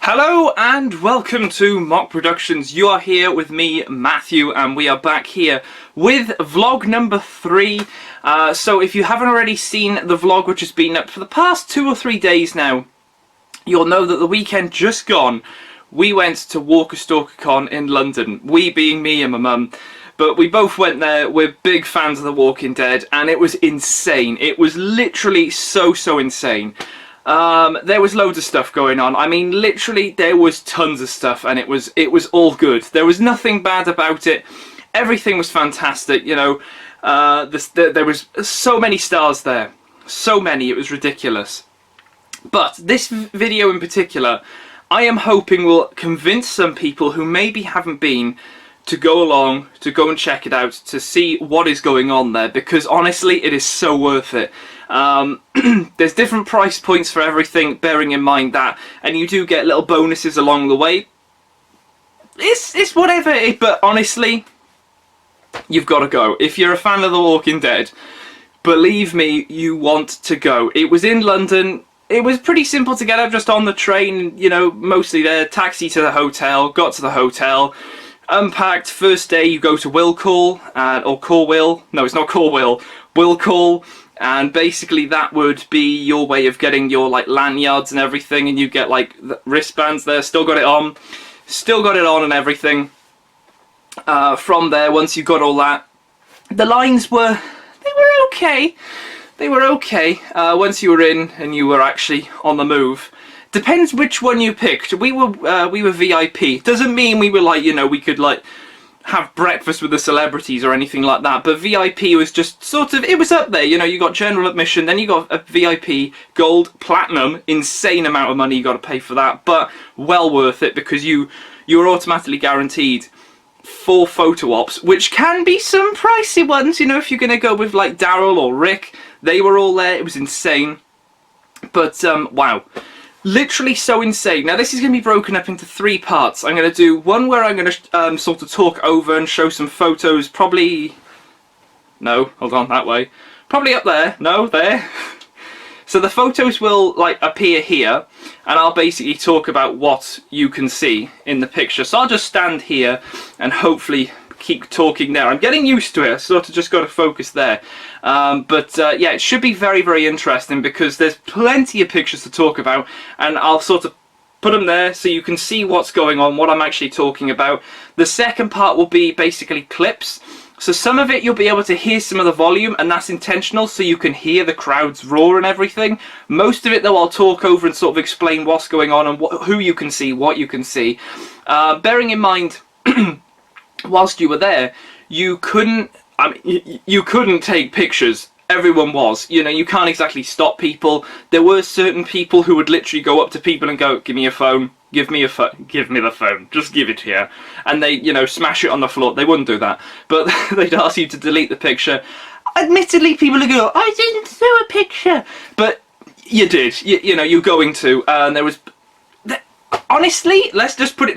Hello and welcome to Mock Productions. You are here with me, Matthew, and we are back here with vlog number 3. So if you haven't already seen the vlog, which has been up for the past 2 or 3 days now, you'll know that the weekend just gone, we went to Walker Stalker Con in London. We being me and my mum. But we both went there. We're big fans of The Walking Dead, and it was insane. It was literally so insane. There was loads of stuff going on. I mean, literally, there was tons of stuff, and it was all good. There was nothing bad about it. Everything was fantastic. You know, there was so many stars there, so many. It was ridiculous. But this video in particular, I am hoping will convince some people who maybe haven't been to go along, to go and check it out, to see what is going on there, because honestly it is so worth it. There's different price points for everything, bearing in mind that, and you do get little bonuses along the way. It's whatever, but honestly, you've got to go. If you're a fan of The Walking Dead, believe me, you want to go. It was in London. It was pretty simple to get up, just on the train, you know, mostly there, taxi to the hotel, got to the hotel, unpacked. First day you go to Will Call, or Call Will, no it's not Call Will Call, and basically that would be your way of getting your like lanyards and everything, and you get like the wristbands there, still got it on and everything. From there, once you got all that, the lines were okay. They were okay once you were in and you were actually on the move. Depends which one you picked. We were VIP. Doesn't mean we were like, you know, we could like have breakfast with the celebrities or anything like that. But VIP was just sort of, it was up there. You know, you got general admission, then you got a VIP, gold, platinum, insane amount of money you got to pay for that. But well worth it, because you were automatically guaranteed 4 photo ops, which can be some pricey ones. You know, if you're gonna go with like Daryl or Rick, they were all there. It was insane. But wow. Literally so insane. Now this is going to be broken up into 3 parts. I'm going to do one where I'm going to sort of talk over and show some photos, probably... No, hold on, that way. Probably up there. No, there. So the photos will like appear here, and I'll basically talk about what you can see in the picture. So I'll just stand here and hopefully keep talking there. I'm getting used to it. I sort of just got to focus there. Yeah, it should be very interesting, because there's plenty of pictures to talk about, and I'll sort of put them there so you can see what's going on, what I'm actually talking about. The second part will be basically clips. So some of it you'll be able to hear some of the volume, and that's intentional, so you can hear the crowds roar and everything. Most of it though I'll talk over and sort of explain what's going on and who you can see, what you can see. Bearing in mind whilst you were there, you couldn't take pictures. Everyone was, you know, you can't exactly stop people. There were certain people who would literally go up to people and go, give me your phone, give me your phone, give me the phone, just give it here. And they, you know, smash it on the floor. They wouldn't do that, but they'd ask you to delete the picture. Admittedly, people would go, I didn't do a picture, but you did. You know, you're going to, and there was... Honestly, let's just put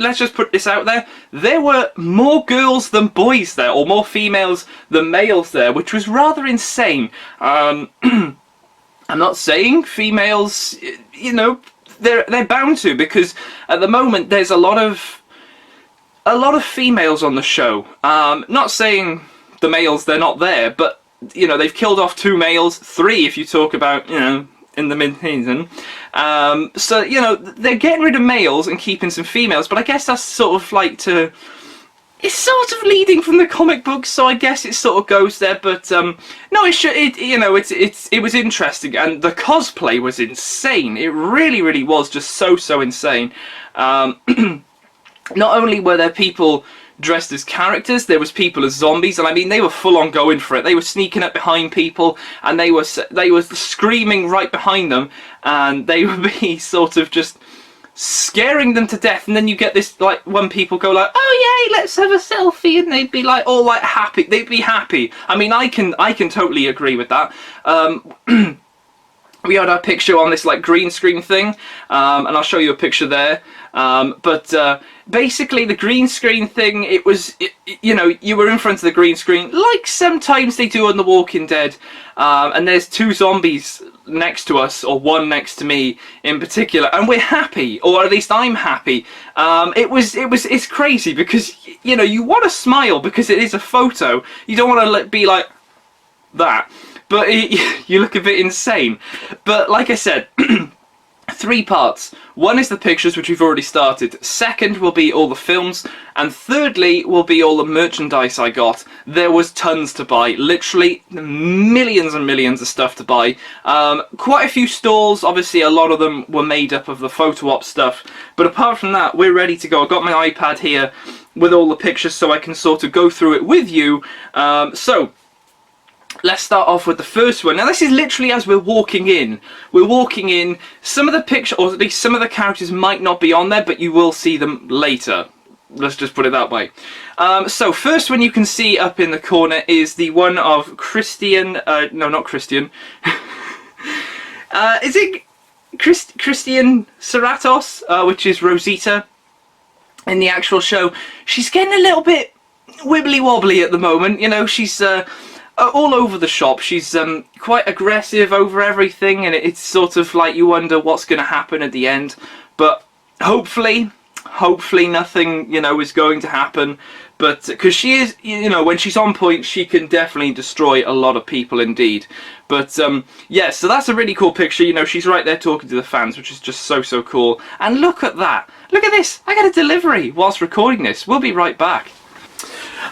this out there. There were more girls than boys there, or more females than males there, which was rather insane. I'm not saying females, you know, they're bound to, because at the moment there's a lot of females on the show. Not saying the males, they're not there, but you know, they've killed off 2 males, 3 if you talk about, you know, in the mid-season. So, you know, they're getting rid of males and keeping some females, but I guess that's sort of like to... It's sort of leading from the comic books, so I guess it sort of goes there, but, no, you know, it was interesting, and the cosplay was insane. It really was just so insane. Not only were there people dressed as characters, there was people as zombies, and I mean, they were full on going for it. They were sneaking up behind people, and they were screaming right behind them, and they would be sort of just scaring them to death. And then you get this, like, when people go like, oh yay, let's have a selfie, and they'd be like all like happy. They'd be happy. I mean, I can totally agree with that. We had our picture on this like green screen thing, and I'll show you a picture there. Basically the green screen thing, you know, you were in front of the green screen like sometimes they do on The Walking Dead, and there's 2 zombies next to us, or one next to me in particular, and we're happy, or at least I'm happy. It's crazy because, you know, you want to smile because it is a photo. You don't want to be like that, but you look a bit insane. But like I said, 3 parts. One is the pictures, which we've already started. Second will be all the films. And thirdly will be all the merchandise I got. There was tons to buy. Literally millions and millions of stuff to buy. Quite a few stalls. Obviously a lot of them were made up of the photo op stuff. But apart from that, we're ready to go. I've got my iPad here with all the pictures so I can sort of go through it with you. Let's start off with the first one. Now this is literally as we're walking in. We're walking in. Some of the pictures, or at least some of the characters might not be on there, but you will see them later. Let's just put it that way. So first one you can see up in the corner is the one of Christian, no, not Christian. Is it Christian Serratos, which is Rosita in the actual show. She's getting a little bit wibbly wobbly at the moment, you know, she's all over the shop. She's quite aggressive over everything, and it's sort of like you wonder what's going to happen at the end. But hopefully nothing, you know, is going to happen. But because she is, you know, when she's on point, she can definitely destroy a lot of people indeed. But yeah, so that's a really cool picture. You know, she's right there talking to the fans, which is just so cool. And look at that. Look at this. I got a delivery whilst recording this. We'll be right back.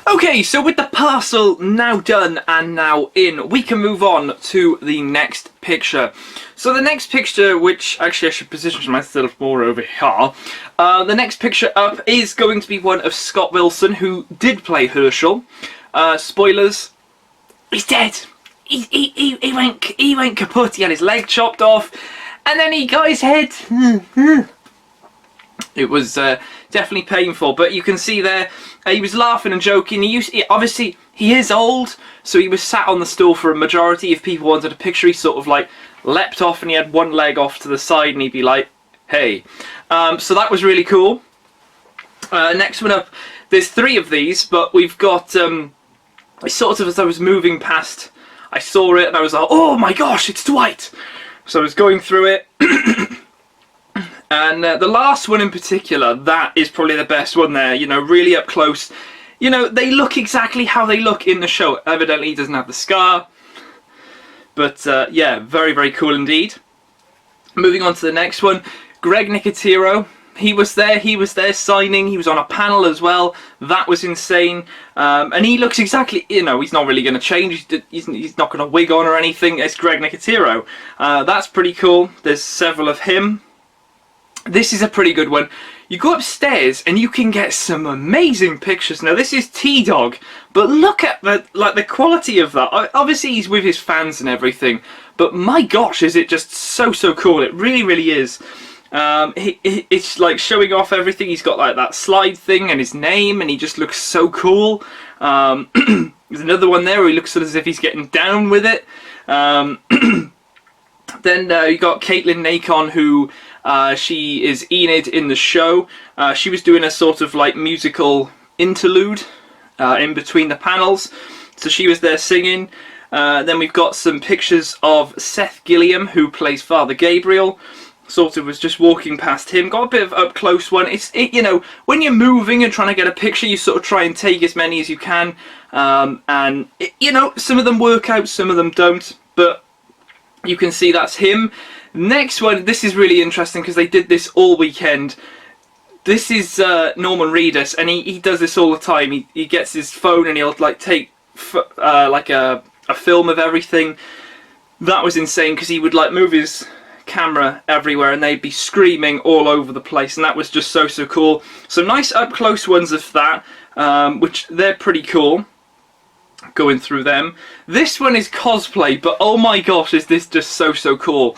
Okay, so with the parcel now done and now in, we can move on to the next picture. So the next picture, which actually I should position myself more over here, the next picture up is going to be one of Scott Wilson, who did play Herschel. Spoilers, he's dead. He went kaput. He had his leg chopped off, and then he got his head. It was definitely painful, but you can see there he was laughing and joking. Obviously he is old, so he was sat on the stool for a majority. If people wanted a picture, he sort of like leapt off and he had one leg off to the side and he'd be like, hey. So that was really cool. Next one up, there's 3 of these, but we've got sort of, as I was moving past, I saw it and I was like, oh my gosh, it's Dwight. So I was going through it. And the last one in particular, that is probably the best one there, you know, really up close. You know, they look exactly how they look in the show. Evidently he doesn't have the scar. But yeah, very cool indeed. Moving on to the next one, Greg Nicotero. He was there signing, he was on a panel as well. That was insane. And he looks exactly, you know, he's not really going to change. He's not going to wig on or anything. It's Greg Nicotero. That's pretty cool. There's several of him. This is a pretty good one. You go upstairs and you can get some amazing pictures. Now this is T-Dog, but look at the quality of that. Obviously he's with his fans and everything, but my gosh, is it just so cool. It really is. It's like showing off everything. He's got like that slide thing and his name, and he just looks so cool. There's another one there where he looks as if he's getting down with it. Then you got Caitlin Nacon, who she is Enid in the show. She was doing a sort of like musical interlude in between the panels, so she was there singing. Then we've got some pictures of Seth Gilliam, who plays Father Gabriel. Sort of was just walking past him. Got a bit of up close one. You know, when you're moving and trying to get a picture, you sort of try and take as many as you can. You know, some of them work out, some of them don't. But you can see that's him. Next one, this is really interesting because they did this all weekend. This is Norman Reedus, and he does this all the time. He gets his phone and he'll like take like a film of everything. That was insane because he would like move his camera everywhere and they'd be screaming all over the place, and that was just so cool. So nice up close ones of that, which they're pretty cool. Going through them. This one is cosplay, but oh my gosh, is this just so cool.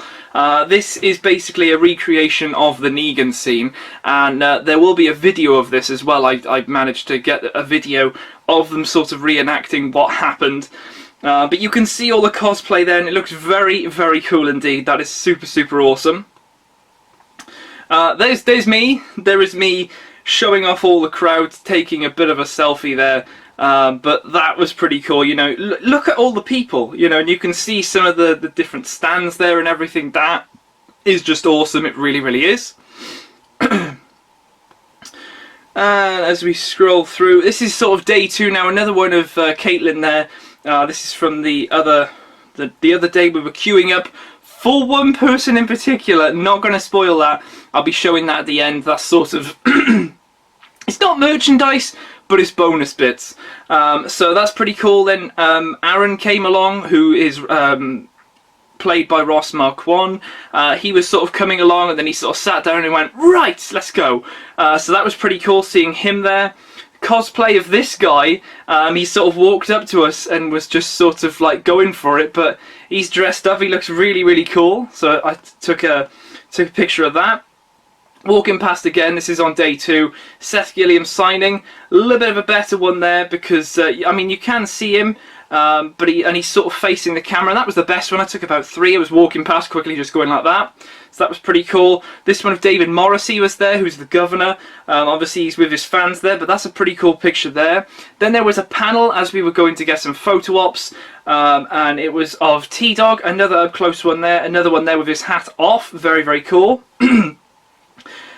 This is basically a recreation of the Negan scene, and there will be a video of this as well. I managed to get a video of them sort of reenacting what happened. But you can see all the cosplay there, and it looks very cool indeed. That is super awesome. There's me. There is me showing off all the crowd, taking a bit of a selfie there. But that was pretty cool. You know, look at all the people. You know, and you can see some of the different stands there and everything. That is just awesome. It really, really is. And as we scroll through, this is sort of day 2 now. Another one of Caitlin there. This is from the other day we were queuing up for one person in particular. Not going to spoil that. I'll be showing that at the end. That's sort of it's not merchandise, but it's bonus bits. So that's pretty cool. Then Aaron came along, who is played by Ross Marquand. He was sort of coming along, and then he sort of sat down and went, right, let's go. So that was pretty cool seeing him there. Cosplay of this guy, he sort of walked up to us and was just sort of like going for it, but he's dressed up. He looks really, really cool. So I took a picture of that. Walking past again, this is on day 2, Seth Gilliam signing. A little bit of a better one there because, I mean, you can see him, but he's sort of facing the camera. That was the best one. I took about 3. I was walking past quickly, just going like that. So that was pretty cool. This one of David Morrissey was there, who's the governor. Obviously, he's with his fans there, but that's a pretty cool picture there. Then there was a panel as we were going to get some photo ops, and it was of T-Dog, another up close one there, another one there with his hat off. Very, very cool.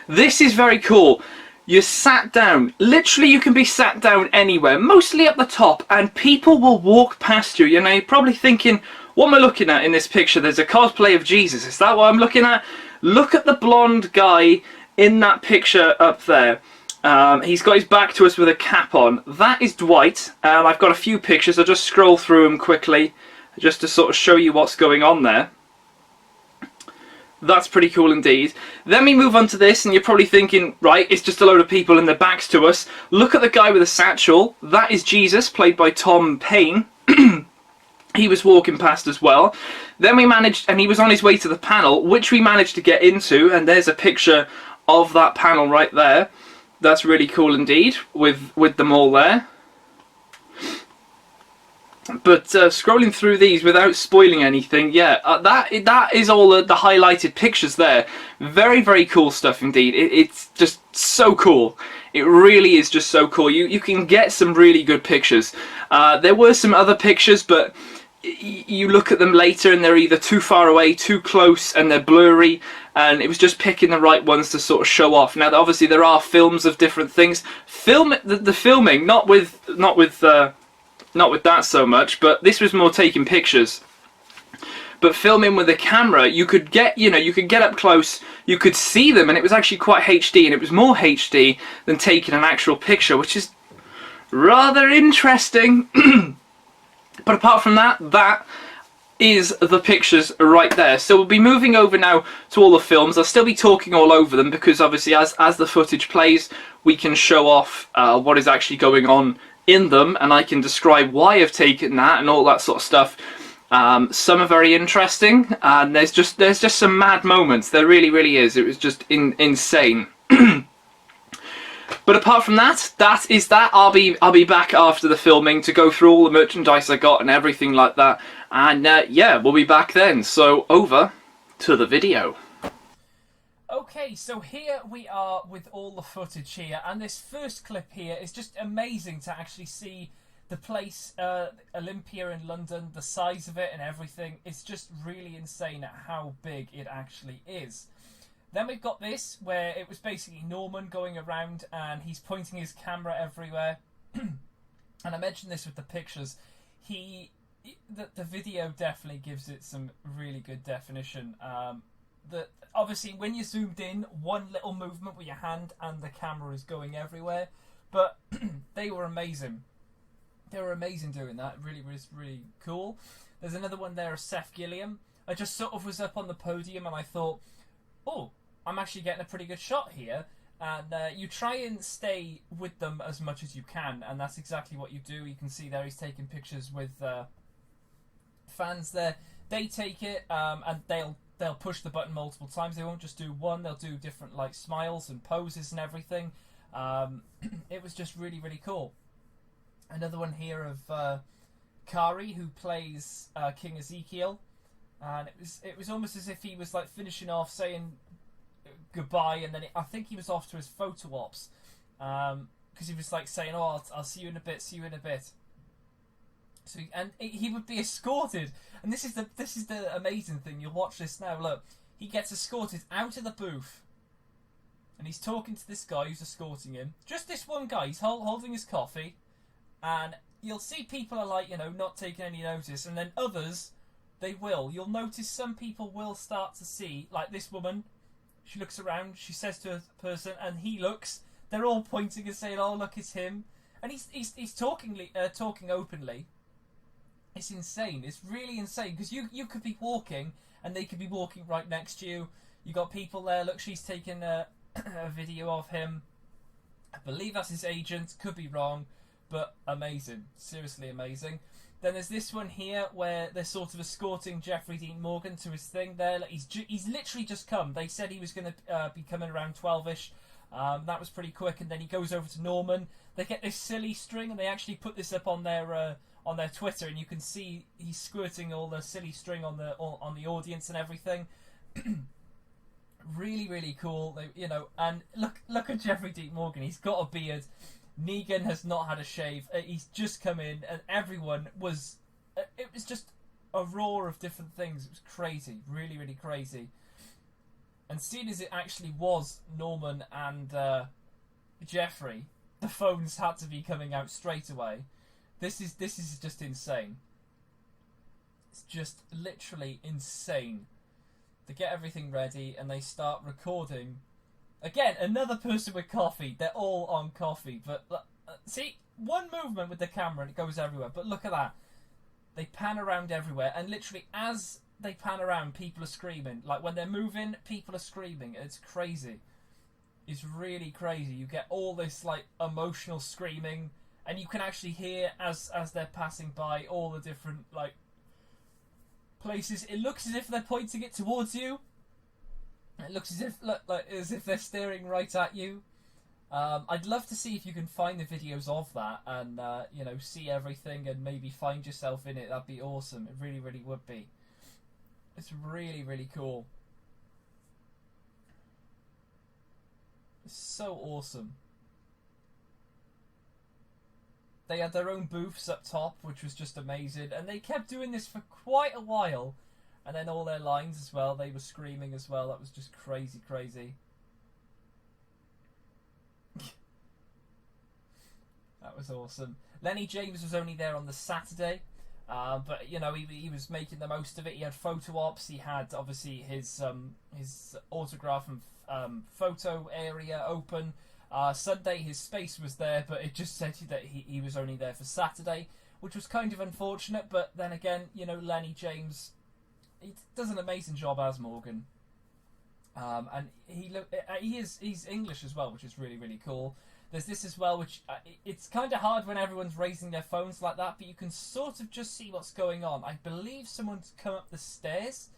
This is very cool. You're sat down. Literally, you can be sat down anywhere, mostly at the top, and people will walk past you. You know, you're probably thinking, what am I looking at in this picture? There's a cosplay of Jesus. Is that what I'm looking at? Look at the blonde guy in that picture up there. He's got his back to us with a cap on. That is Dwight. I've got a few pictures. I'll just scroll through them quickly just to sort of show you what's going on there. That's pretty cool indeed. Then we move on to this, and you're probably thinking, right, it's just a load of people in their backs to us. Look at the guy with the satchel. That is Jesus, played by Tom Payne. He was walking past as well. Then we managed, and he was on his way to the panel, which we managed to get into, and there's a picture of that panel right there. That's really cool indeed, with them all there. But scrolling through these without spoiling anything, yeah, that is all the highlighted pictures there. Very, very cool stuff indeed. It's just so cool. It really is just so cool. You can get some really good pictures. There were some other pictures, but you look at them later and they're either too far away, too close, and they're blurry. And it was just picking the right ones to sort of show off. Now, obviously, there are films of different things. The filming, not with that so much, but this was more taking pictures. But filming with a camera, you could get, you could get up close, you could see them, and it was actually quite HD, and it was more HD than taking an actual picture, which is rather interesting. But apart from that, that is the pictures right there. So we'll be moving over now to all the films. I'll still be talking all over them because obviously as the footage plays, we can show off what is actually going on in them, and I can describe why I've taken that and all that sort of stuff. Some are very interesting, and there's just some mad moments. There really, really is. It was just insane. But apart from that, that is that. I'll be back after the filming to go through all the merchandise I got and everything like that. And yeah, we'll be back then. So over to the video. Okay, so here we are with all the footage here, and this first clip here is just amazing to actually see the place, Olympia in London, the size of it and everything. It's just really insane at how big it actually is. Then we've got this, where it was basically Norman going around and he's pointing his camera everywhere. And I mentioned this with the pictures. The video definitely gives it some really good definition. Obviously, when you're zoomed in, one little movement with your hand and the camera is going everywhere. But they were amazing. They were amazing doing that. It really was really cool. There's another one there of Seth Gilliam. I just sort of was up on the podium and I thought, oh, I'm actually getting a pretty good shot here. And you try and stay with them as much as you can, and that's exactly what you do. You can see there he's taking pictures with fans there. They take it and they'll push the button multiple times. They won't just do one. They'll do different like smiles and poses and everything. It was just really, really cool. Another one here of Kari, who plays King Ezekiel, and it was almost as if he was like finishing off saying goodbye, and then I think he was off to his photo ops. because he was like saying, "Oh, I'll see you in a bit. See you in a bit." So he would be escorted, and this is the amazing thing. You'll watch this now. Look, he gets escorted out of the booth, and he's talking to this guy who's escorting him. Just this one guy. He's holding his coffee, and you'll see people are like, not taking any notice, and then others, they will. You'll notice some people will start to see, like this woman. She looks around. She says to a person, and he looks. They're all pointing and saying, "Oh, look, it's him," and he's talking openly. It's insane. It's really insane because you could be walking and they could be walking right next to you. You got people there. Look, she's taking a video of him. I believe that's his agent. Could be wrong, but amazing. Seriously amazing. Then there's this one here where they're sort of escorting Jeffrey Dean Morgan to his thing there. Like he's literally just come. They said he was going to be coming around 12ish. That was pretty quick, and then he goes over to Norman. They get this silly string, and they actually put this up on their Twitter, and you can see he's squirting all the silly string on the audience and everything. Really, really cool. And look at Jeffrey Dean Morgan. He's got a beard. Negan has not had a shave. He's just come in, and everyone was. It was just a roar of different things. It was crazy, really, really crazy. And seeing as it actually was Norman and Jeffrey, the phones had to be coming out straight away. This is just insane. It's just literally insane. They get everything ready and they start recording. Again, another person with coffee. They're all on coffee. But see, one movement with the camera and it goes everywhere. But look at that. They pan around everywhere, and literally as they pan around, people are screaming. Like when they're moving, people are screaming. It's crazy. It's really crazy. You get all this like emotional screaming, and you can actually hear as they're passing by all the different like places. It looks as if they're pointing it towards you. It looks as if they're staring right at you. I'd love to see if you can find the videos of that and see everything and maybe find yourself in it. That'd be awesome. It really, really would be. It's really, really cool. It's so awesome. They had their own booths up top, which was just amazing, and they kept doing this for quite a while. And then all their lines as well, they were screaming as well. That was just crazy, crazy. That was awesome. Lenny James was only there on the Saturday, but he was making the most of it. He had photo ops. He had obviously his autograph and photo area open. Sunday his space was there, but it just said that he was only there for Saturday, which was kind of unfortunate. But then again, Lenny James, he does an amazing job as Morgan. And he's English as well, which is really, really cool. There's this as well, which it's kind of hard when everyone's raising their phones like that, but you can sort of just see what's going on. I believe someone's come up the stairs.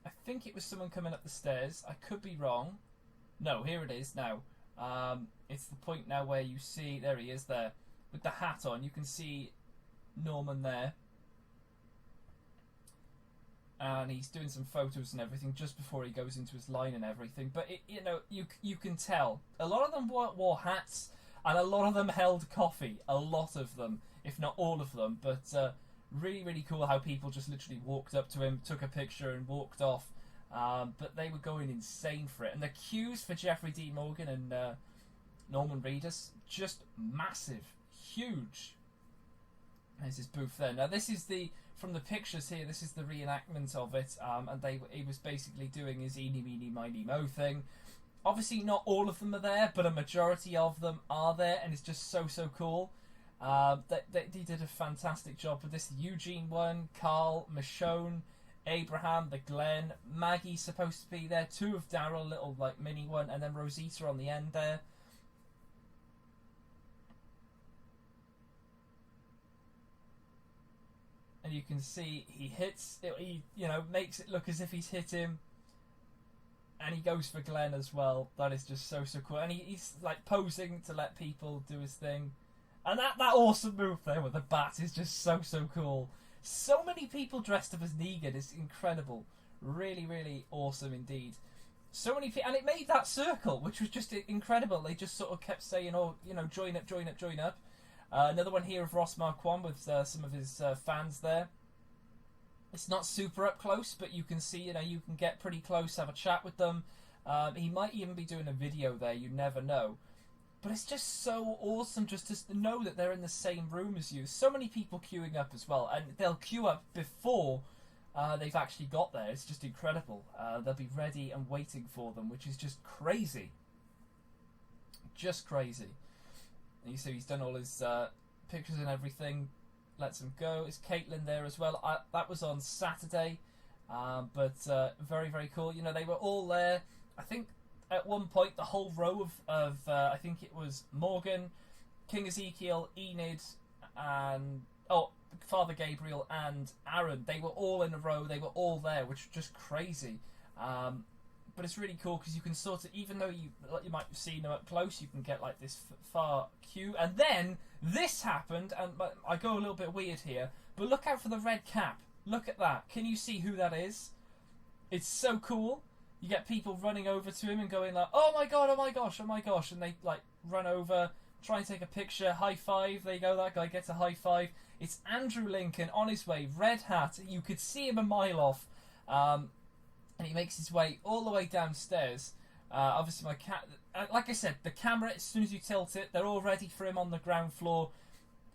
I think it was someone coming up the stairs. I could be wrong. No, here it is now. It's the point now where you see, there he is there, with the hat on. You can see Norman there. And he's doing some photos and everything just before he goes into his line and everything. But you can tell a lot of them wore hats, and a lot of them held coffee. A lot of them, if not all of them. But really, really cool how people just literally walked up to him, took a picture, and walked off. But they were going insane for it, and the queues for Jeffrey Dean Morgan and Norman Reedus just massive, huge. There's his booth there. Now this is from the pictures here, this is the reenactment of it, and he was basically doing his eeny, meeny, miny, mo thing. Obviously not all of them are there, but a majority of them are there, and it's just so, so cool. They did a fantastic job with this. The Eugene one, Carl, Michonne, Abraham, the Glenn, Maggie's supposed to be there, two of Daryl, little like mini one, and then Rosita on the end there. And you can see he hits it, he makes it look as if he's hit him, and he goes for Glenn as well. That is just so, so cool. And he's like posing to let people do his thing, and that awesome move there with the bat is just so, so cool. So many people dressed up as Negan is incredible. Really, really awesome indeed. So many people, and it made that circle, which was just incredible. They just sort of kept saying, "Oh, you know, join up, join up, join up." Another one here of Ross Marquand with some of his fans there. It's not super up close, but you can see, you know, you can get pretty close, have a chat with them. He might even be doing a video there. You never know. But it's just so awesome just to know that they're in the same room as you. So many people queuing up as well, and they'll queue up before they've actually got there. It's just incredible. They'll be ready and waiting for them, which is just crazy. Just crazy. And you see he's done all his pictures and everything. Lets him go. Is Caitlin there as well? That was on Saturday. But very, very cool. You know, they were all there. I think at one point the whole row of I think it was Morgan, King Ezekiel, Enid, and Father Gabriel and Aaron. They were all in a row. They were all there, which was just crazy. But it's really cool because you can sort of, even though you might have seen them up close, you can get like this far queue. And then this happened, and I go a little bit weird here, but look out for the red cap. Look at that. Can you see who that is? It's so cool. You get people running over to him and going like, "Oh my god, oh my gosh, oh my gosh," and they like run over, try and take a picture, high five. There you go, that guy gets a high five. It's Andrew Lincoln on his way, red hat. You could see him a mile off. And he makes his way all the way downstairs. Obviously, like I said, the camera, as soon as you tilt it, they're all ready for him on the ground floor.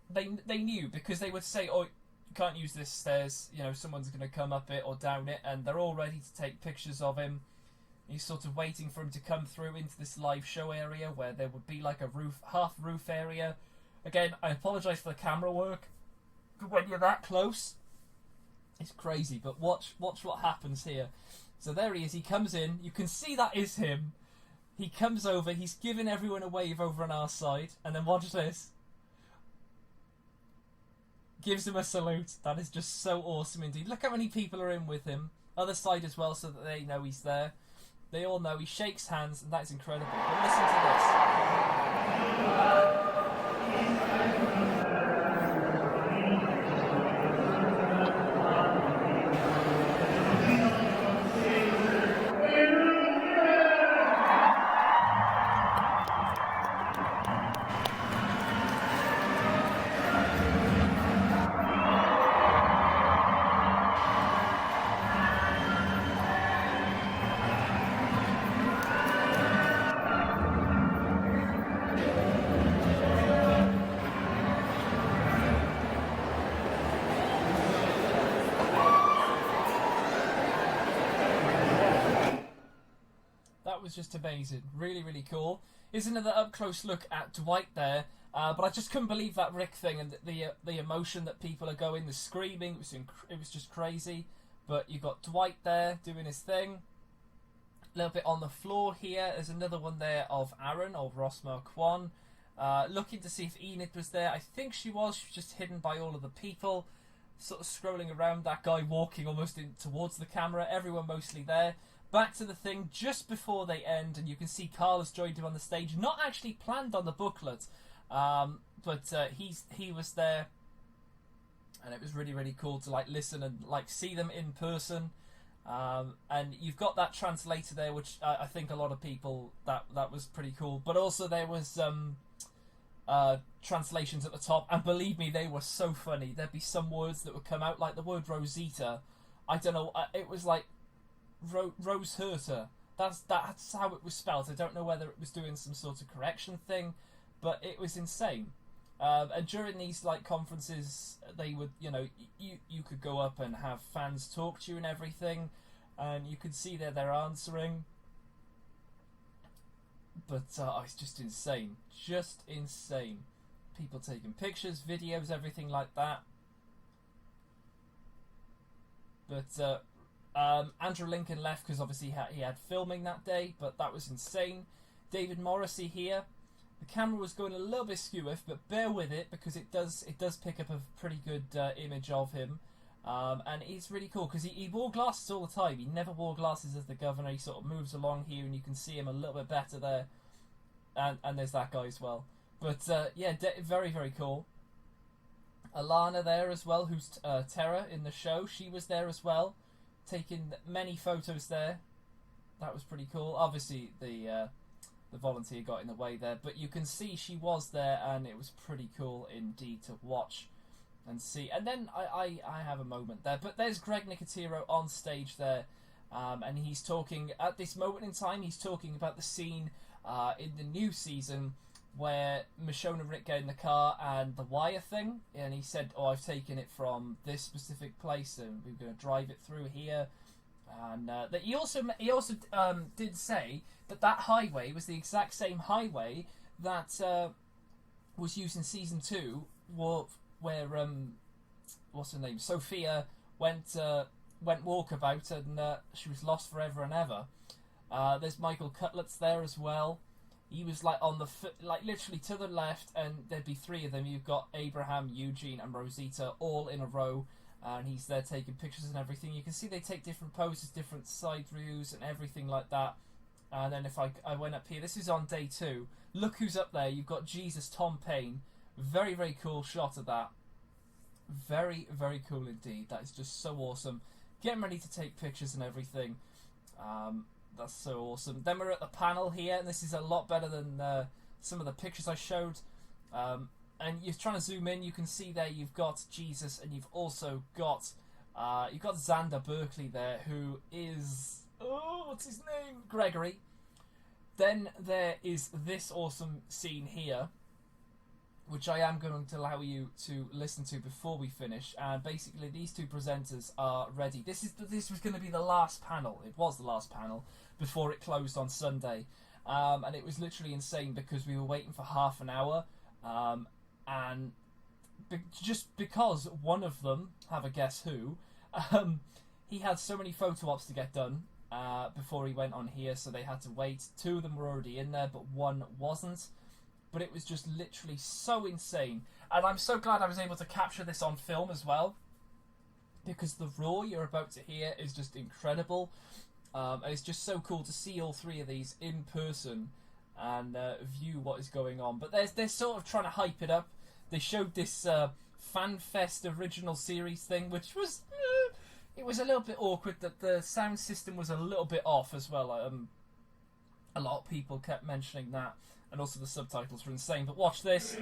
They knew, because they would say, "Oh, you can't use this stairs. You know, someone's going to come up it or down it," and they're all ready to take pictures of him. He's sort of waiting for him to come through into this live show area where there would be like a half roof area. Again, I apologise for the camera work, but when you're that close, it's crazy. But watch what happens here. So there he is. He comes in. You can see that is him. He comes over. He's giving everyone a wave over on our side, and then watch this. Gives him a salute. That is just so awesome indeed. Look how many people are in with him. Other side as well, so that they know he's there. They all know. He shakes hands, and that is incredible. But listen to this. Was just amazing. Really, really cool. Here's another up-close look at Dwight there. But I just couldn't believe that Rick thing and the emotion that people are going, the screaming. It was just crazy. But you got Dwight there doing his thing. A little bit on the floor here. There's another one there of Aaron, or Ross Marquand. Looking to see if Enid was there. I think she was. She was just hidden by all of the people. Sort of scrolling around. That guy walking almost towards the camera. Everyone mostly there. Back to the thing just before they end, and you can see Carl has joined him on the stage. Not actually planned on the booklet, but he was there, and it was really, really cool to like listen and like see them in person. And you've got that translator there, which I think a lot of people that was pretty cool. But also there was translations at the top, and believe me, they were so funny. There'd be some words that would come out, like the word Rosita. I don't know. It was like Rose Herter. That's how it was spelled. I don't know whether it was doing some sort of correction thing, but it was insane. And during these like conferences, they would, you know, you could go up and have fans talk to you and everything, and you could see they're answering. But it's just insane, People taking pictures, videos, everything like that. But Andrew Lincoln left because obviously he had filming that day, but that was insane. David Morrissey here. The camera was going a little bit skew-iff, but bear with it because it does pick up a pretty good image of him. And he's really cool because he wore glasses all the time. He never wore glasses as the governor. He sort of moves along here and you can see him a little bit better there. And there's that guy as well. But yeah, very, very cool. Alana there as well, who's Terra in the show. She was there as well, taking many photos there. that was pretty cool. Obviously, the volunteer got in the way there, but you can see she was there, and it was pretty cool indeed to watch and see. And then I have a moment there, but there's Greg Nicotero on stage there, and he's talking at this moment in time. He's talking about the scene in the new season where Michonne and Rick get in the car and the wire thing, and he said, "Oh, I've taken it from this specific place, and we're going to drive it through here." And that he also did say that highway was the exact same highway that was used in season 2, where what's her name, Sophia went walkabout, and she was lost forever and ever. There's Michael Cutlett's there as well. He was like on the literally to the left, and there'd be 3 of them. You've got Abraham, Eugene, and Rosita all in a row, and he's there taking pictures and everything. You can see they take different poses, different side views, and everything like that. And then if I went up here, this is on day 2. Look who's up there. You've got Jesus, Tom Payne. Very, very cool shot of that. Very, very cool indeed. That is just so awesome. Getting ready to take pictures and everything. That's so awesome. Then we're at the panel here, and this is a lot better than some of the pictures I showed. And you're trying to zoom in, you can see there you've got Jesus, and you've also got Xander Berkeley there, who is, what's his name? Gregory. Then there is this awesome scene here, which I am going to allow you to listen to before we finish. And basically, these 2 presenters are ready. This was going to be the last panel. It was the last panel before it closed on Sunday, and it was literally insane because we were waiting for half an hour, and just because one of them, have a guess who, he had so many photo ops to get done before he went on here, so they had to wait. 2 of them were already in there, but 1 wasn't. But it was just literally so insane. And I'm so glad I was able to capture this on film as well, because the roar you're about to hear is just incredible. And it's just so cool to see all 3 of these in person and view what is going on. But they're sort of trying to hype it up. They showed this FanFest original series thing, which was it was a little bit awkward. That the sound system was a little bit off as well. A lot of people kept mentioning that. And also the subtitles were insane. But watch this.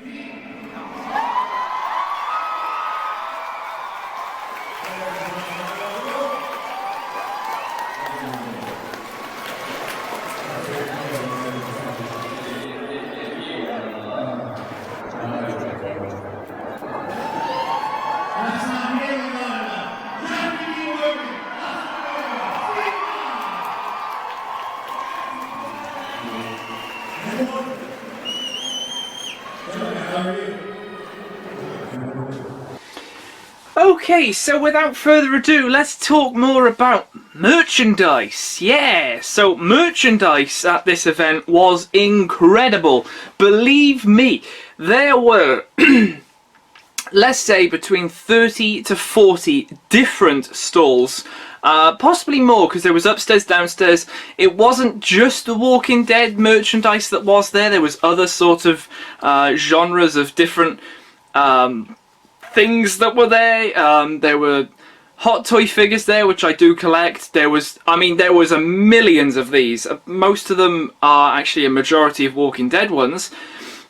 Okay, so without further ado, let's talk more about merchandise. Yeah, so merchandise at this event was incredible. Believe me, there were, let's say, between 30 to 40 different stalls. Possibly more, because there was upstairs, downstairs. It wasn't just the Walking Dead merchandise that was there. There was other sort of genres of different things that were there. There were hot toy figures there, which I do collect. There was a millions of these. Most of them are actually a majority of Walking Dead ones.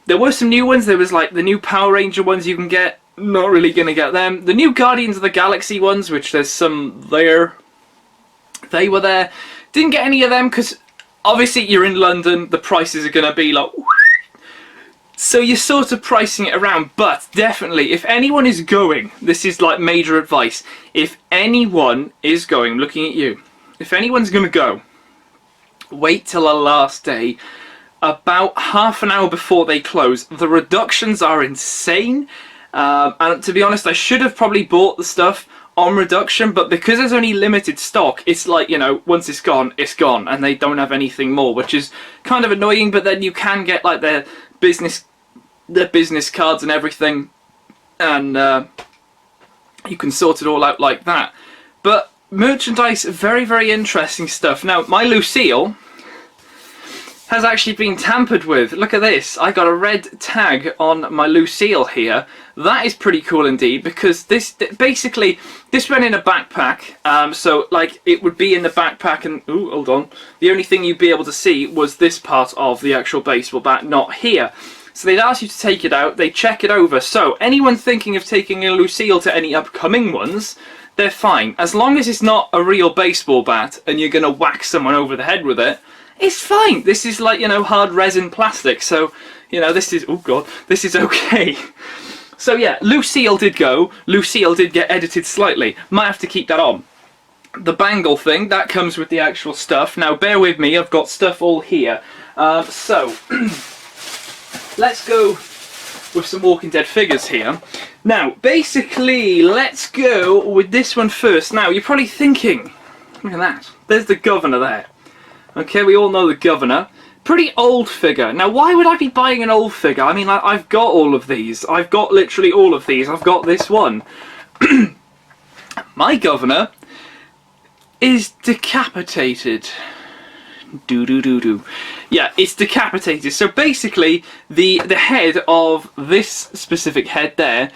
There were some new ones. There was like the new Power Ranger ones you can get. Not really going to get them. The new Guardians of the Galaxy ones, which there's some there. They were there. Didn't get any of them because obviously you're in London. The prices are going to be like... So you're sort of pricing it around, but definitely, if anyone is going, this is like major advice, if anyone is going, I'm looking at you, if anyone's going to go, wait till the last day, about half an hour before they close. The reductions are insane, and to be honest, I should have probably bought the stuff on reduction, but because there's only limited stock, it's like, you know, once it's gone, and they don't have anything more, which is kind of annoying, but then you can get like their business cards and everything, and you can sort it all out like that. But merchandise, very, very interesting stuff. Now, my Lucille, has actually been tampered with. Look at this. I got a red tag on my Lucille here. That is pretty cool indeed, because this basically this went in a backpack. So like it would be in the backpack, and ooh, hold on. The only thing you'd be able to see was this part of the actual baseball bat, not here. So they'd ask you to take it out. They check it over. So anyone thinking of taking a Lucille to any upcoming ones, they're fine. As long as it's not a real baseball bat and you're gonna whack someone over the head with it, it's fine. This is like, you know, hard resin plastic, so, you know, this is, oh god, this is okay. So yeah, Lucille did go. Lucille did get edited slightly. Might have to keep that on. The bangle thing, that comes with the actual stuff. Now bear with me, I've got stuff all here. So, let's go with some Walking Dead figures here. Now, basically, let's go with this one first. Now, you're probably thinking, look at that, there's the governor there. Okay, we all know the governor. Pretty old figure. Now, why would I be buying an old figure? I mean, I've got all of these. I've got literally all of these. I've got this one. My governor is decapitated. Do. Yeah, it's decapitated. So basically, the head of this specific head there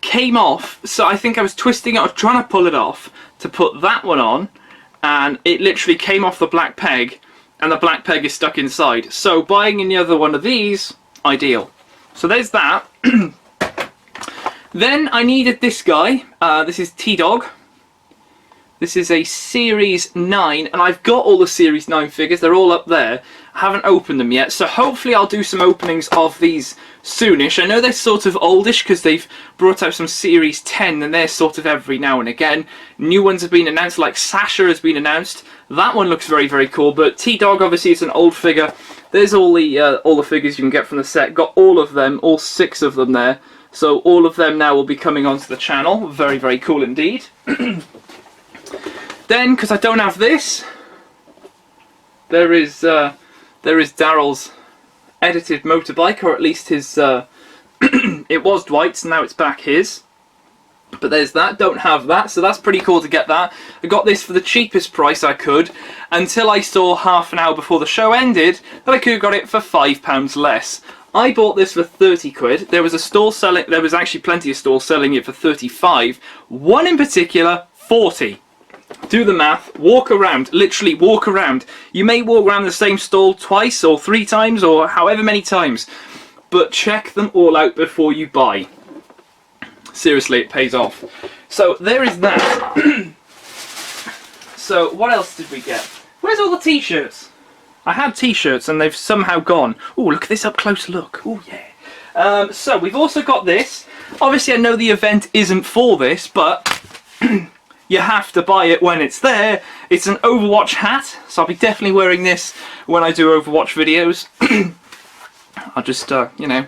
came off. So I think I was twisting it or trying to pull it off to put that one on. And it literally came off the black peg, and the black peg is stuck inside. So buying another one of these, ideal. So there's that. Then I needed this guy. This is T-Dog. This is a Series 9, and I've got all the Series 9 figures. They're all up there. I haven't opened them yet, so hopefully I'll do some openings of these soonish. I know they're sort of oldish because they've brought out some Series 10, and they're sort of every now and again. New ones have been announced, like Sasha has been announced. That one looks very, very cool, but T-Dog obviously is an old figure. There's all the figures you can get from the set. Got all of them, all 6 of them there. So all of them now will be coming onto the channel. Very, very cool indeed. Then, because I don't have this, there is Daryl's edited motorbike, or at least his. It was Dwight's, now it's back his. But there's that. Don't have that, so that's pretty cool to get that. I got this for the cheapest price I could, until I saw half an hour before the show ended that I could have got it for £5 less. I bought this for 30 quid. There was a stall selling. There was actually plenty of stalls selling it for 35. One in particular, 40. Do the math, walk around, literally walk around. You may walk around the same stall twice or 3 times or however many times, but check them all out before you buy. Seriously, it pays off. So there is that. So what else did we get? Where's all the t-shirts? I had t-shirts and they've somehow gone. Oh, look at this up close look. Oh yeah. So we've also got this. Obviously I know the event isn't for this, but you have to buy it when it's there. It's an Overwatch hat, so I'll be definitely wearing this when I do Overwatch videos. I'll just, you know.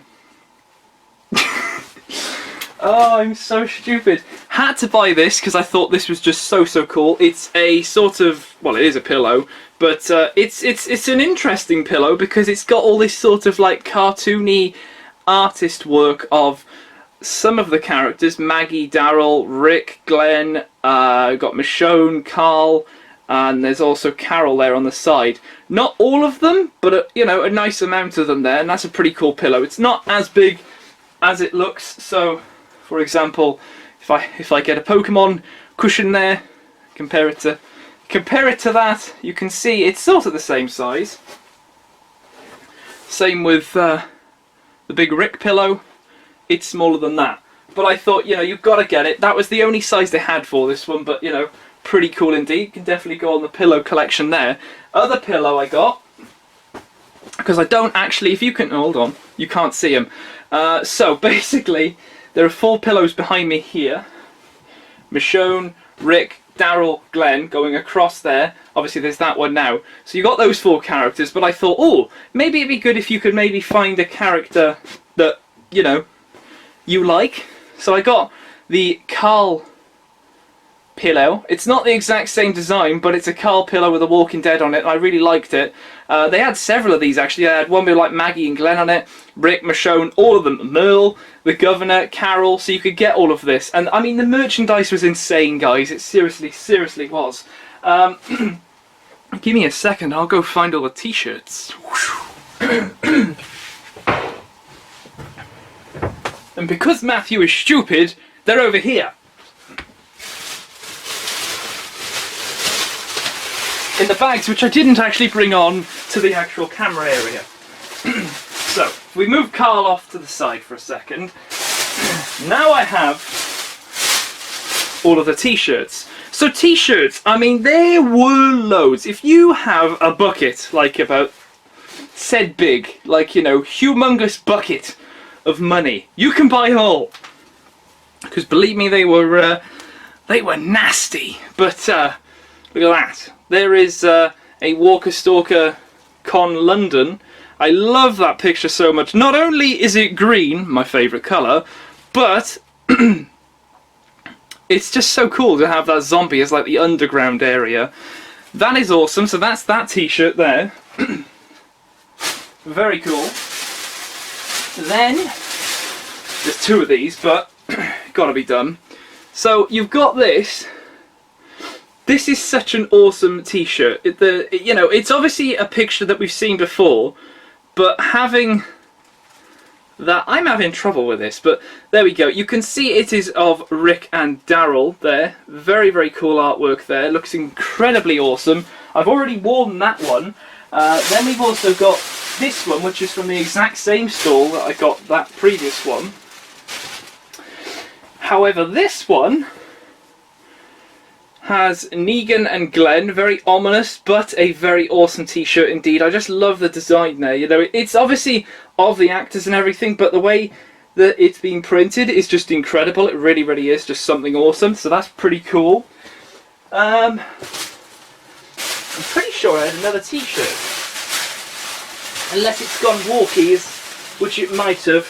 Oh, I'm so stupid. Had to buy this because I thought this was just so cool. It's a sort of, well, it is a pillow, but it's an interesting pillow because it's got all this sort of like cartoony artist work of some of the characters: Maggie, Daryl, Rick, Glenn, got Michonne, Carl, and there's also Carol there on the side. Not all of them, but you know, a nice amount of them there, and that's a pretty cool pillow. It's not as big as it looks. So, for example, if I get a Pokemon cushion there, compare it to that, you can see it's sort of the same size. Same with the big Rick pillow. It's smaller than that, but I thought, you know, you've got to get it. That was the only size they had for this one, but you know, pretty cool indeed. Can definitely go on the pillow collection there. Other pillow I got, because I don't actually, if you can, hold on, you can't see them. So basically, there are 4 pillows behind me here. Michonne, Rick, Daryl, Glenn going across there. Obviously there's that one now. So you got those 4 characters, but I thought, oh, maybe it'd be good if you could maybe find a character that, you know, you like. So I got the Carl pillow. It's not the exact same design, but it's a Carl pillow with a Walking Dead on it, and I really liked it. They had several of these actually. They had one with like Maggie and Glenn on it, Rick, Michonne, all of them, Merle, the Governor, Carol, so you could get all of this. And I mean, the merchandise was insane, guys. It seriously was. Give me a second, I'll go find all the t-shirts. And because Matthew is stupid, they're over here. In the bags, which I didn't actually bring on to the actual camera area. So, if we move Carl off to the side for a second, now I have all of the t-shirts. So t-shirts, I mean, there were loads. If you have a bucket, like about said big, like, you know, humongous bucket of money, you can buy them all. Because believe me, they were nasty. But look at that. There is a Walker Stalker Con London. I love that picture so much. Not only is it green, my favourite colour, but it's just so cool to have that zombie as like the underground area. That is awesome. So that's that t-shirt there. Very cool. Then there's two of these, but gotta be done. So you've got this. This is such an awesome t-shirt. You know, it's obviously a picture that we've seen before, but having that, I'm having trouble with this, but there we go. You can see it is of Rick and Daryl there. Very, very cool artwork there. Looks incredibly awesome. I've already worn that one. Then we've also got this one, which is from the exact same stall that I got that previous one. However, this one has Negan and Glenn, very ominous, but a very awesome t-shirt indeed. I just love the design there. You know, it's obviously of the actors and everything, but the way that it's been printed is just incredible. It really, really is just something awesome. So that's pretty cool. I'm pretty sure I had another t-shirt, unless it's gone walkies, which it might have.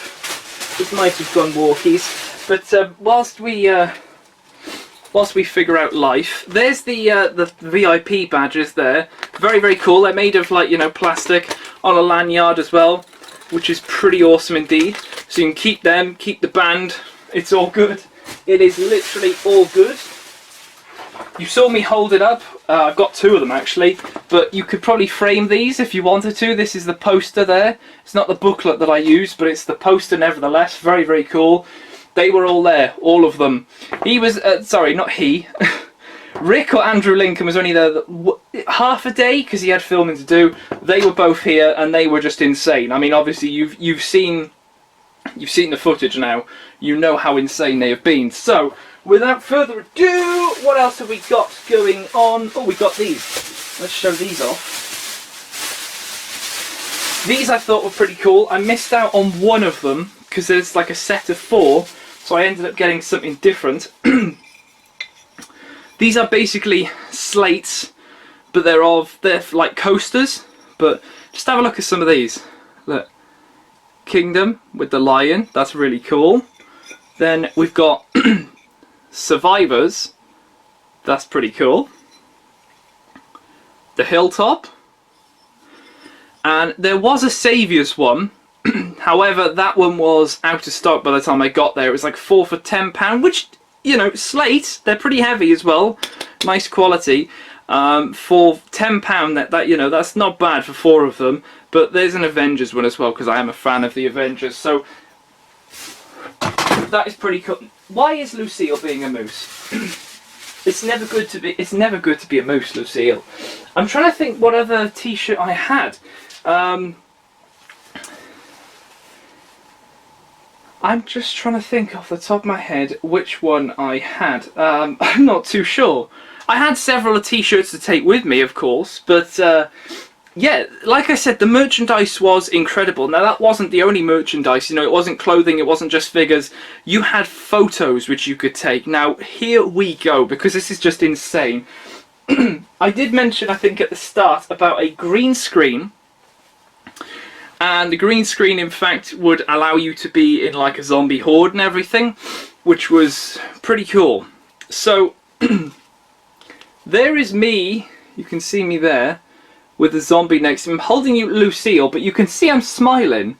It might have gone walkies. But whilst we figure out life, there's the VIP badges there. Very, very cool. They're made of, like, you know, plastic on a lanyard as well, which is pretty awesome indeed. So you can keep them, keep the band. It's all good. It is literally all good. You saw me hold it up. I've got two of them actually, but you could probably frame these if you wanted to. This is the poster there. It's not the booklet that I use, but it's the poster nevertheless. Very, very cool. They were all there, all of them. He was, sorry, not he. Rick or Andrew Lincoln was only there half a day because he had filming to do. They were both here and they were just insane. I mean, obviously you've seen the footage now. You know how insane they have been. So, without further ado, what else have we got going on? Oh, we got these. Let's show these off. These I thought were pretty cool. I missed out on one of them because there's like a set of 4. So I ended up getting something different. These are basically slates, but they're like coasters. But just have a look at some of these. Look, Kingdom with the lion. That's really cool. Then we've got Survivors. That's pretty cool. The Hilltop. And there was a Saviours one. However, that one was out of stock by the time I got there. It was like 4 for £10, which, you know, slate, they're pretty heavy as well. Nice quality. For £10, that you know, that's not bad for 4 of them. But there's an Avengers one as well, because I am a fan of the Avengers. So that is pretty cool. Why is Lucille being a moose? It's never good to be a moose, Lucille. I'm trying to think what other t-shirt I had. I'm just trying to think off the top of my head which one I had. I'm not too sure. I had several t-shirts to take with me, of course, but yeah, like I said, the merchandise was incredible. Now, that wasn't the only merchandise, you know, it wasn't clothing, it wasn't just figures. You had photos which you could take. Now, here we go, because this is just insane. I did mention, I think, at the start about a green screen. And the green screen, in fact, would allow you to be in like a zombie horde and everything, which was pretty cool. So, there is me, you can see me there, with the zombie next to me. I'm holding you Lucille, but you can see I'm smiling.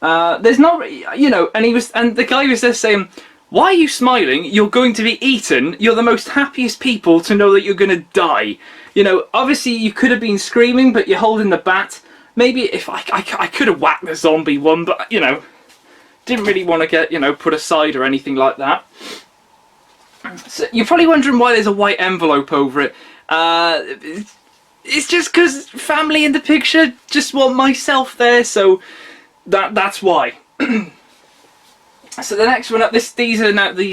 There's not, you know, and the guy was there saying, Why are you smiling? You're going to be eaten. You're the most happiest people to know that you're going to die. You know, obviously you could have been screaming, but you're holding the bat. Maybe if I could have whacked the zombie one, but, you know, didn't really want to get, you know, put aside or anything like that. So you're probably wondering why there's a white envelope over it. It's just because family in the picture, just want myself there, so that's why. So the next one up, these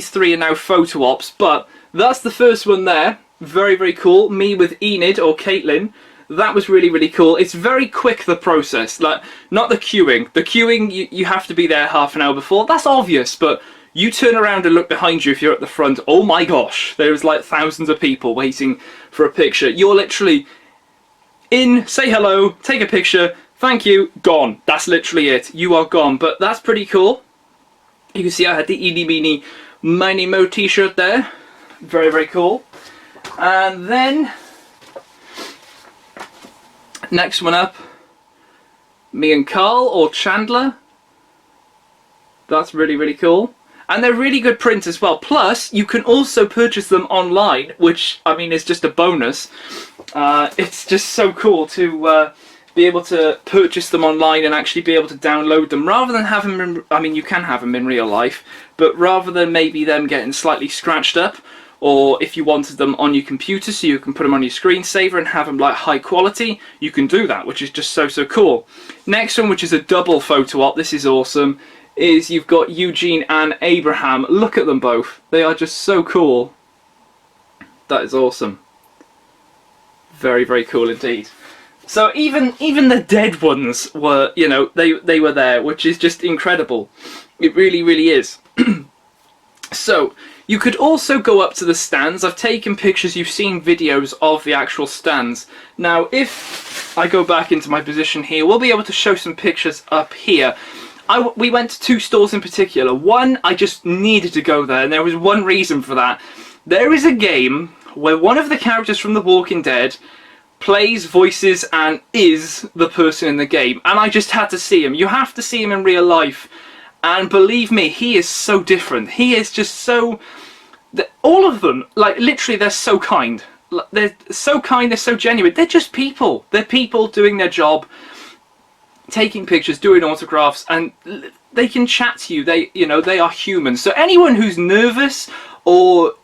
three are now photo ops, but that's the first one there. Very, very cool. Me with Enid or Caitlin. That was really, really cool. It's very quick, the process. Like, not the queuing. The queuing, you have to be there half an hour before. That's obvious, but you turn around and look behind you if you're at the front. Oh my gosh, there's like thousands of people waiting for a picture. You're literally in, say hello, take a picture, thank you, gone. That's literally it. You are gone. But that's pretty cool. You can see I had the Eeny Meeny Miny Mo t-shirt there. Very, very cool. And then next one up, me and Carl or Chandler. That's really, really cool. And they're really good prints as well. Plus, you can also purchase them online, which, I mean, is just a bonus. It's just so cool to be able to purchase them online and actually be able to download them, rather than have them in, I mean, you can have them in real life, but rather than maybe them getting slightly scratched up, or if you wanted them on your computer so you can put them on your screensaver and have them like high quality, you can do that, which is just so, so cool. Next one, which is a double photo op, this is awesome, is you've got Eugene and Abraham. Look at them both. They are just so cool. That is awesome. Very, very cool indeed. So even the dead ones were, you know, they were there, which is just incredible. It really, really is. So you could also go up to the stands. I've taken pictures, you've seen videos of the actual stands. Now if I go back into my position here, we'll be able to show some pictures up here. We went to two stores in particular. One, I just needed to go there, and there was one reason for that. There is a game where one of the characters from The Walking Dead plays, voices, and is the person in the game. And I just had to see him. You have to see him in real life. And believe me, he is so different. He is just so... All of them, like, literally, they're so kind. They're so kind, they're so genuine. They're just people. They're people doing their job, taking pictures, doing autographs, and they can chat to you. They are humans. So anyone who's nervous or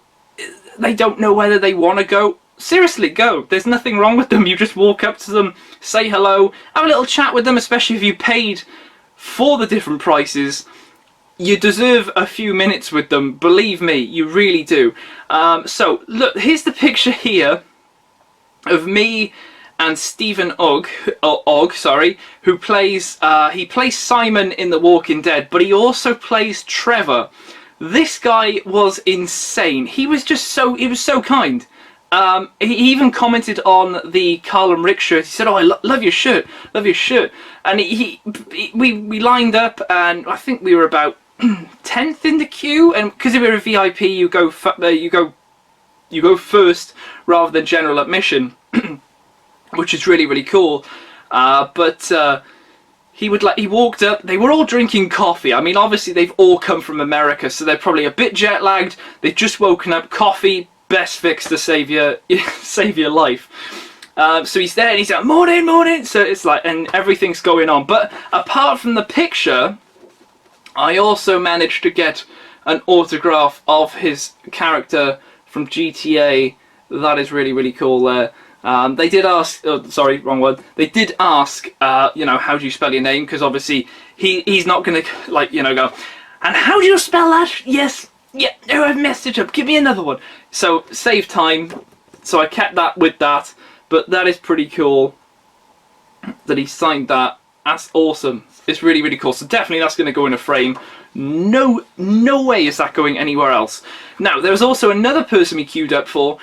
they don't know whether they want to go, seriously, go. There's nothing wrong with them. You just walk up to them, say hello, have a little chat with them, especially if you paid for the different prices. You deserve a few minutes with them. Believe me, you really do. So, look, here's the picture here of me and Stephen Ogg, who plays, he plays Simon in The Walking Dead, but he also plays Trevor. This guy was insane. He was just so, he was so kind. He even commented on the Carl and Rick shirt. He said, "Oh, I love your shirt, love your shirt." And we lined up, and I think we were about 10th in the queue. And because we were a VIP, you go first rather than general admission, which is really, really cool. He walked up, they were all drinking coffee. I mean, obviously they've all come from America, so they're probably a bit jet lagged. They've just woken up. Coffee, best fix to save your life. So he's there and he's like, "Morning, morning." So it's like, and everything's going on. But apart from the picture, I also managed to get an autograph of his character from GTA. That is really, really cool there. They did ask, oh, sorry, wrong word. They did ask, you know, how do you spell your name? Because obviously he's not going to, like, you know, go, "And how do you spell that?" "Yes, yeah, no, I've messed it up. Give me another one." So save time. So I kept that with that. But that is pretty cool that he signed that. That's awesome. It's really, really cool. So definitely that's going to go in a frame. No way is that going anywhere else. Now, there was also another person we queued up for.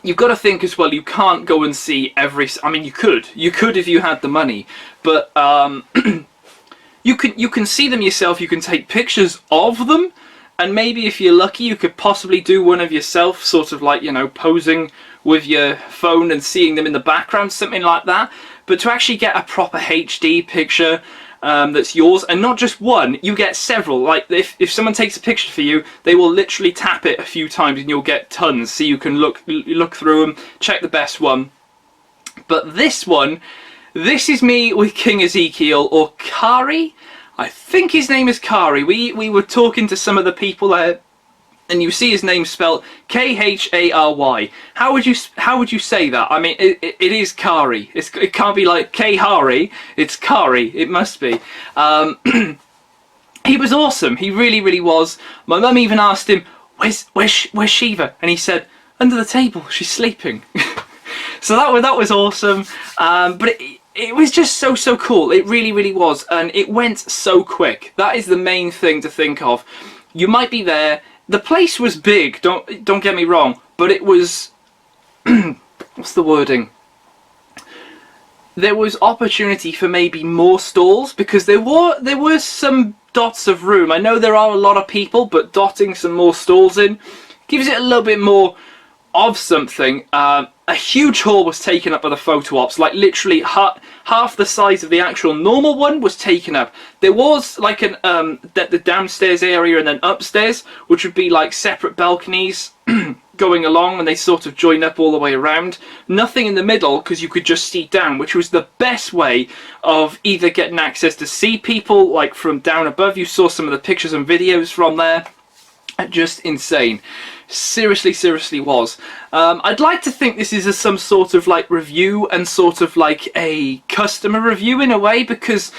You've got to think as well, you can't go and see every... I mean, you could if you had the money, but you can see them yourself, you can take pictures of them, and maybe if you're lucky, you could possibly do one of yourself, sort of like, you know, posing with your phone and seeing them in the background, something like that. but to actually get a proper HD picture that's yours, and not just one, you get several. Like if someone takes a picture for you, they will literally tap it a few times and you'll get tons, so you can look through them, check the best one. But this one, this is me with King Ezekiel, or Kari. I think his name is Kari. We were talking to some of the people there, and you see his name spelled Khary. How would you say that? I mean, it is Kari. It can't be like Khari. It's Kari. It must be. He was awesome. He really was. My mum even asked him, "Where's Shiva?" And he said, "Under the table. She's sleeping." So that was awesome. But it was just so cool. It really was, and it went so quick. That is the main thing to think of. You might be there. The place was big, don't get me wrong, but it was what's the wording? There was opportunity for maybe more stalls, because there were some dots of room. I know there are a lot of people, but dotting some more stalls in gives it a little bit more of something. A huge hall was taken up by the photo ops, like literally half the size of the actual normal one was taken up. There was like the downstairs area and then upstairs, which would be like separate balconies going along, and they sort of join up all the way around. Nothing in the middle, because you could just see down, which was the best way of either getting access to see people like from down above. You saw some of the pictures and videos from there. Just insane. Seriously was. I'd like to think this is some sort of like review and sort of like a customer review in a way, because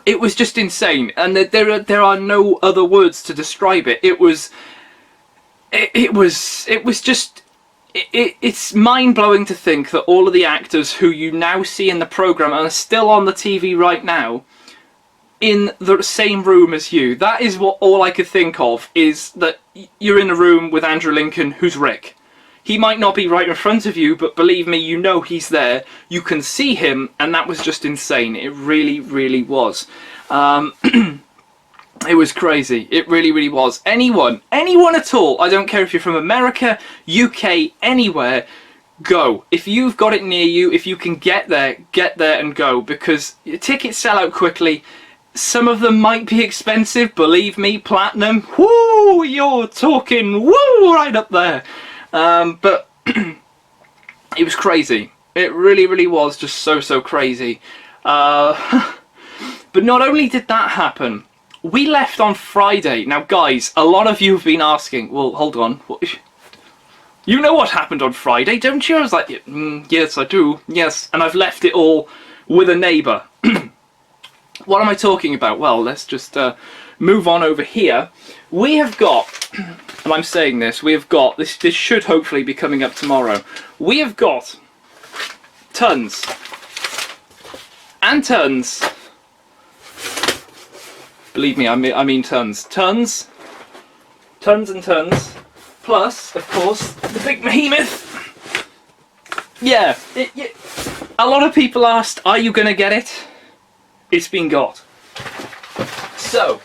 it was just insane, and there are no other words to describe it. It's mind-blowing to think that all of the actors who you now see in the program are still on the TV right now, in the same room as you. That is what all I could think of, is that you're in a room with Andrew Lincoln, who's Rick. He might not be right in front of you, but believe me, you know he's there. You can see him, and that was just insane. It really was. It was crazy. It really was. Anyone at all, I don't care if you're from America, UK, anywhere, go. If you've got it near you, if you can get there and go, because tickets sell out quickly. Some of them might be expensive, believe me. Platinum, whoo, you're talking woo right up there. But it was crazy. It really was just so crazy. But not only did that happen, we left on Friday. Now guys, a lot of you have been asking, well, hold on, you know what happened on Friday, don't you? I was like, yes, I do, yes, and I've left it all with a neighbour. What am I talking about? Well, let's just move on over here. We have got, and I'm saying this, we have got, this should hopefully be coming up tomorrow. We have got tons and tons. Believe me, I mean tons. Tons and tons. Plus, of course, the big behemoth. Yeah, a lot of people asked, are you going to get it? It's been got. So,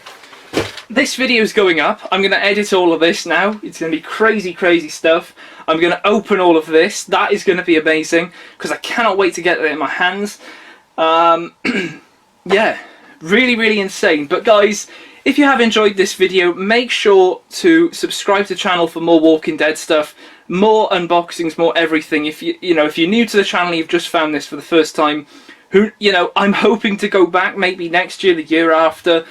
this video is going up. I'm going to edit all of this now. It's going to be crazy stuff. I'm going to open all of this. That is going to be amazing, because I cannot wait to get it in my hands. Yeah, really insane. But guys, if you have enjoyed this video, make sure to subscribe to the channel for more Walking Dead stuff, more unboxings, more everything. If you're new to the channel, you've just found this for the first time, I'm hoping to go back maybe next year, the year after.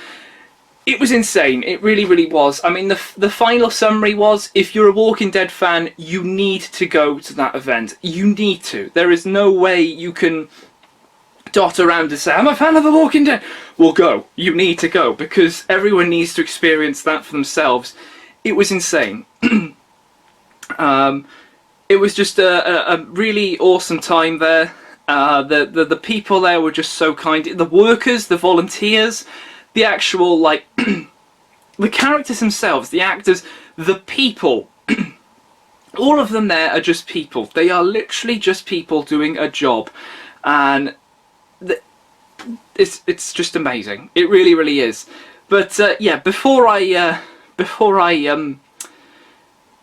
It was insane. It really was. I mean, the final summary was, if you're a Walking Dead fan, you need to go to that event. You need to. There is no way you can dot around and say, I'm a fan of The Walking Dead. Well, go. You need to go, because everyone needs to experience that for themselves. It was insane. It was just a really awesome time there. The people there were just so kind. The workers, the volunteers, the actual, like, the characters themselves, the actors, the people. All of them there are just people. They are literally just people doing a job. And it's just amazing. It really is. But yeah, before I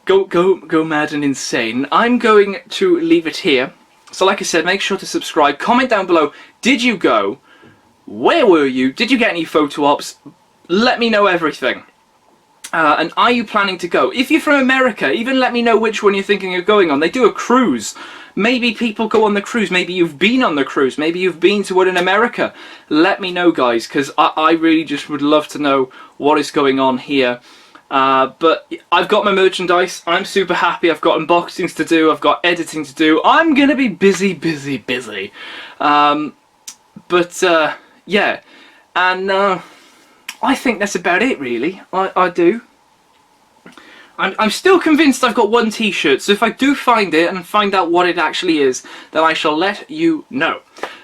go mad and insane, I'm going to leave it here. So like I said, make sure to subscribe. Comment down below, did you go? Where were you? Did you get any photo ops? Let me know everything. And are you planning to go? If you're from America, even let me know which one you're thinking of going on. They do a cruise. Maybe people go on the cruise. Maybe you've been on the cruise. Maybe you've been to one in America. Let me know, guys, because I really just would love to know what is going on here. But I've got my merchandise. I'm super happy. I've got unboxings to do. I've got editing to do. I'm going to be busy. Yeah. And I think that's about it, really. I do. I'm still convinced I've got one t-shirt, so if I do find it and find out what it actually is, then I shall let you know.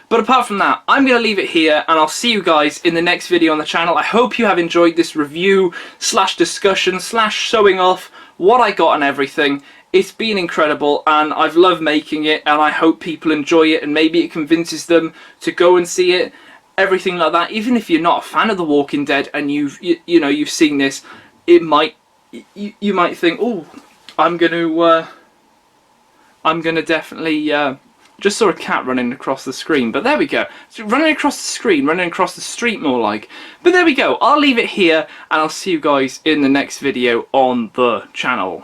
But apart from that, I'm going to leave it here, and I'll see you guys in the next video on the channel. I hope you have enjoyed this review, / discussion, / showing off what I got and everything. It's been incredible, and I've loved making it, and I hope people enjoy it, and maybe it convinces them to go and see it. Everything like that. Even if you're not a fan of The Walking Dead and you've seen this, it might you might think, oh, I'm gonna definitely just saw a cat running across the screen, but there we go. So running across the screen, running across the street more like. But there we go. I'll leave it here, and I'll see you guys in the next video on the channel.